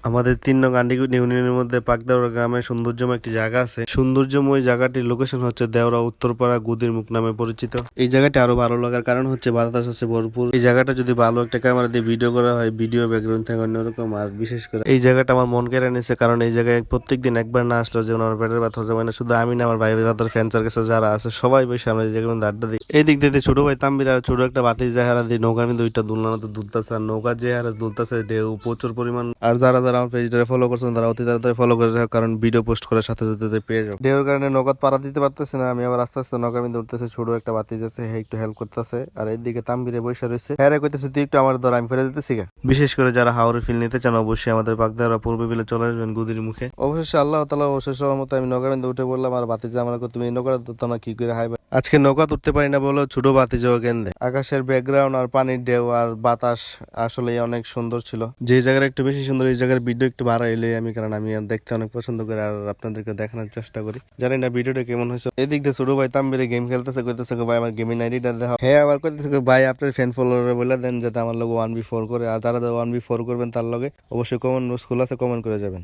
আমাদের ৩ নং আন্ডিগুট ইউনিয়নের মধ্যে পাকদেওরা গ্রামের সৌন্দর্যময় একটি জায়গা আছে। সৌন্দর্যময় জায়গাটির লোকেশন হচ্ছে দেওরা উত্তরপাড়া গুদির মুখ নামে পরিচিত। এই জায়গাটি আরো ভালো লাগার কারণ হচ্ছে বাতাস আছে ভরপুর। এই জায়গাটা যদি ভালো একটা ক্যামেরা দিয়ে ভিডিও করা হয়, ভিডিও ব্যাকগ্রাউন্ড থাকে অন্যরকম। আর বিশেষ করে এই জায়গাটা আমার মন কেড়ে নিয়েছে, কারণ এই জায়গায় প্রত্যেকদিন একবার না আসলেও যেমন আমার পেটের ব্যথা যাবে না। শুধু আমি না, আমার ভাই ভাতার ফ্যান্সার কাছে যারা আছে সবাই বসে আমরা এই জায়গায় মধ্যে আড্ডা দিই। এই দিক দিয়ে ছোট ভাই তাম্বির আর ছোট একটা বাতি জাহারা দিয়ে নৌকার কিন্তু দুইটা দুলনাতে দুলতেছে, আর নৌকার যে হারে দুলতেছে ঢেউ প্রচুর পরিমাণ। আর যারা যারা আমার পেজটাকে ফলো করছেন তারা অতি তাড়াতাড়ি ফলো করে রাখো, কারণ ভিডিও পোস্ট করার সাথে সাথে পেয়ে যাবো। ঢেউর কারণে নৌকাত পাড়া দিতে পারতেছে না, আমি আবার আস্তে আস্তে নৌকার মধ্যে উঠতেছে। ছোট একটা বাতি যাচ্ছে, হ্যাঁ একটু হেল্প করতেছে। আর এইদিকে তাম্বিরে বসে রয়েছে, হ্যাঁ কইতেছে তুই একটু আমার ধর, আমি ফেরে দিতেছি। বিশেষ করে যারা হাওড়ে ফিল নিতে চান অবশ্যই আমাদের পাকদারা পূর্বে বিলে চলে আসবেন গুদির মুখে। অবশ্যই আল্লাহ তাআলা অশেষ রহমতে আমি নৌকার মধ্যে উঠে পড়লাম। আর বাতি যা আমার তুমি নৌকা ধরতো না কি করে হাই। আজকে নৌকা উঠতে পারি না বলে ছোট বাতি যাওয়া কেন্দ্রে আকাশের ব্যাকগ্রাউন্ড আর পানির ঢেউ আর বাতাস আসলে অনেক সুন্দর ছিল। যে জায়গাটা একটু বেশি সুন্দর এই জায়গার ভিডিও একটু বাড়া এলে আমি, কারণ আমি দেখতে অনেক পছন্দ করি আর আপনাদেরকে দেখানোর চেষ্টা করি। জানি না ভিডিওটা কেমন হয়েছে। এদিক দিয়ে ছোট ভাই তাম্বিরে গেম খেলতেছে, কইতেছে ভাই আমার গেমিং আইডিটা দেখা। হ্যাঁ আবার কইতেছে ভাই আপনার ফ্যান ফলোয়ার বলে দেন যাতে আমার লোক 1v4 করে। আর যারা 1v4 করবেন তার লগে অবশ্যই কমেন্ট স্কুল আছে, কমেন্ট করে যাবেন।